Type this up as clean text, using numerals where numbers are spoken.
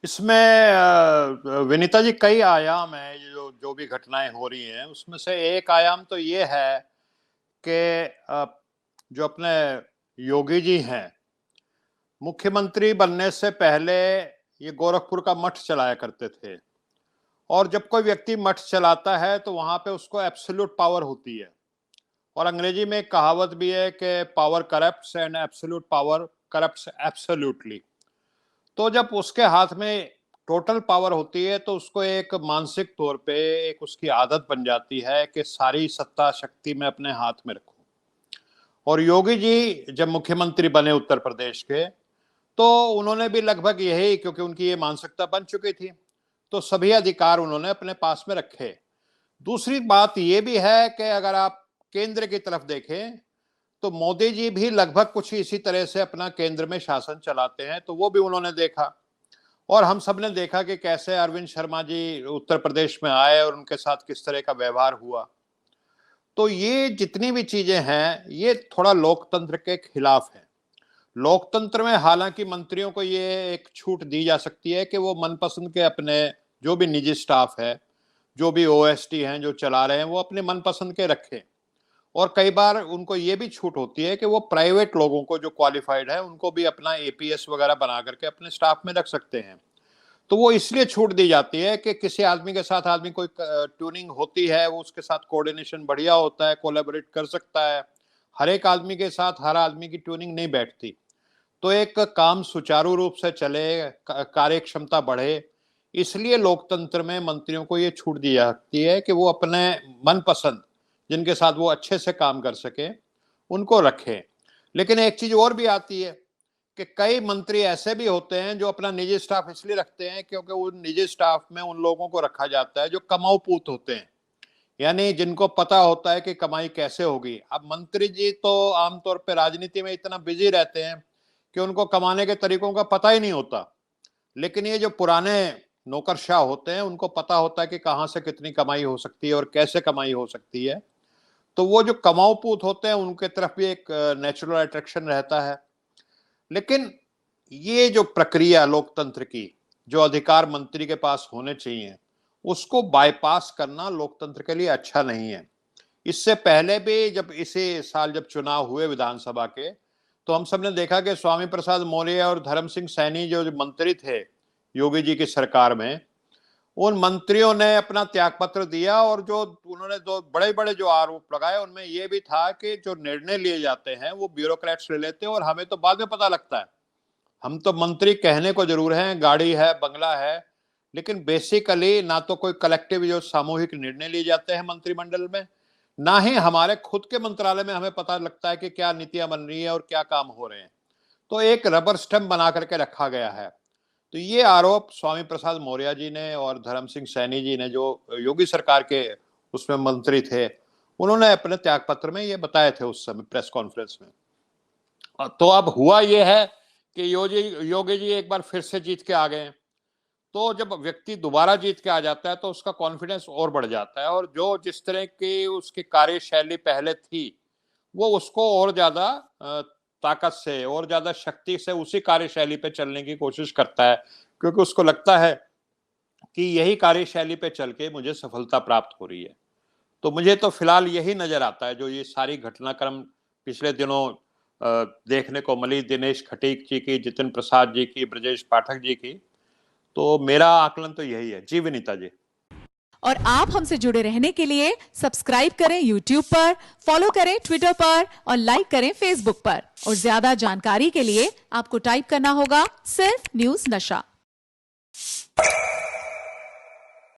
इसमें विनीता जी कई आयाम हैं, ये जो जो भी घटनाएं हो रही हैं उसमें से एक आयाम तो ये है कि जो अपने योगी जी हैं, मुख्यमंत्री बनने से पहले ये गोरखपुर का मठ चलाया करते थे। और जब कोई व्यक्ति मठ चलाता है तो वहां पे उसको एब्सोल्यूट पावर होती है। और अंग्रेजी में एक कहावत भी है कि power corrupts and absolute power corrupts absolutely. तो जब उसके हाथ में टोटल पावर होती है तो उसको एक मानसिक तौर पे एक उसकी आदत बन जाती है कि सारी सत्ता शक्ति मैं अपने हाथ में रखूं। और योगी जी जब मुख्यमंत्री बने उत्तर प्रदेश के, तो उन्होंने भी लगभग यही, क्योंकि उनकी ये मानसिकता बन चुकी थी, तो सभी अधिकार उन्होंने अपने पास में रखे। दूसरी बात ये भी है कि अगर आप केंद्र की तरफ देखें तो मोदी जी भी लगभग कुछ इसी तरह से अपना केंद्र में शासन चलाते हैं, तो वो भी उन्होंने देखा। और हम सब ने देखा कि कैसे अरविंद शर्मा जी उत्तर प्रदेश में आए और उनके साथ किस तरह का व्यवहार हुआ। तो ये जितनी भी चीजें हैं ये थोड़ा लोकतंत्र के खिलाफ है। लोकतंत्र में हालांकि मंत्रियों को ये एक छूट दी जा सकती है कि वो मनपसंद के अपने जो भी निजी स्टाफ है, जो भी ओएसटी हैं जो चला रहे हैं, वो अपने मनपसंद के रखें। और कई बार उनको ये भी छूट होती है कि वो प्राइवेट लोगों को जो क्वालिफाइड है उनको भी अपना एपीएस वगैरह बना करके अपने स्टाफ में रख सकते हैं। तो वो इसलिए छूट दी जाती है कि किसी आदमी के साथ आदमी कोई ट्यूनिंग होती है, वो उसके साथ कोऑर्डिनेशन बढ़िया होता है, कोलैबोरेट कर सकता है। हर एक आदमी के साथ हर आदमी की ट्यूनिंग नहीं बैठती। तो एक काम सुचारू रूप से चले, कार्य क्षमता बढ़े, इसलिए लोकतंत्र में मंत्रियों को ये छूट दी जाती है कि वो अपने मनपसंद जिनके साथ वो अच्छे से काम कर सके उनको रखें। लेकिन एक चीज और भी आती है कि कई मंत्री ऐसे भी होते हैं जो अपना निजी स्टाफ इसलिए रखते हैं क्योंकि उन निजी स्टाफ में उन लोगों को रखा जाता है जो कमाऊ पूत होते हैं, यानी जिनको पता होता है कि कमाई कैसे होगी। अब मंत्री जी तो आमतौर पर राजनीति में इतना बिजी रहते हैं कि उनको कमाने के तरीकों का पता ही नहीं होता। लेकिन ये जो पुराने नौकरशाह होते हैं उनको पता होता है कि कहाँ से कितनी कमाई हो सकती है और कैसे कमाई हो सकती है। तो वो जो कमाऊ पूत होते हैं उनके तरफ भी एक नेचुरल अट्रैक्शन रहता है। लेकिन ये जो प्रक्रिया लोकतंत्र की, जो अधिकार मंत्री के पास होने चाहिए, उसको बाईपास करना लोकतंत्र के लिए अच्छा नहीं है। इससे पहले भी जब इसी साल जब चुनाव हुए विधानसभा के, तो हम सबने देखा कि स्वामी प्रसाद मौर्य और धर्म सिंह सैनी जो मंत्री थे योगी जी की सरकार में, उन मंत्रियों ने अपना त्यागपत्र दिया। और जो उन्होंने दो बड़े बड़े जो आरोप लगाए उनमें यह भी था कि जो निर्णय लिए जाते हैं वो ब्यूरोक्रेट्स ले लेते हैं और हमें तो बाद में पता लगता है। हम तो मंत्री कहने को जरूर हैं, गाड़ी है, बंगला है, लेकिन बेसिकली ना तो कोई कलेक्टिव जो सामूहिक निर्णय लिए जाते हैं मंत्रिमंडल में, ना ही हमारे खुद के मंत्रालय में हमें पता लगता है कि क्या नीतियां बन रही है और क्या काम हो रहे हैं। तो एक रबर स्टैंप बना करके रखा गया है। तो ये आरोप स्वामी प्रसाद मौर्य जी ने और धर्म सिंह सैनी जी ने जो योगी सरकार के उसमें मंत्री थे, उन्होंने अपने त्यागपत्र में ये बताए थे उस समय प्रेस कॉन्फ्रेंस में। तो अब हुआ ये है कि योगी जी एक बार फिर से जीत के आ गए। तो जब व्यक्ति दोबारा जीत के आ जाता है तो उसका कॉन्फिडेंस और बढ़ जाता है, और जो जिस तरह की उसकी कार्यशैली पहले थी वो उसको और ज्यादा ताकत से और ज्यादा शक्ति से उसी कार्यशैली पे चलने की कोशिश करता है, क्योंकि उसको लगता है कि यही कार्यशैली पे चल के मुझे सफलता प्राप्त हो रही है। तो मुझे तो फिलहाल यही नजर आता है, जो ये सारी घटनाक्रम पिछले दिनों देखने को मिली, दिनेश खटीक जी की, जितिन प्रसाद जी की, ब्रजेश पाठक जी की, तो मेरा आकलन तो यही है। जी विनीता जी। और आप हमसे जुड़े रहने के लिए सब्सक्राइब करें YouTube पर, फॉलो करें Twitter पर और लाइक करें Facebook पर। और ज्यादा जानकारी के लिए आपको टाइप करना होगा सिर्फ न्यूज़ नशा।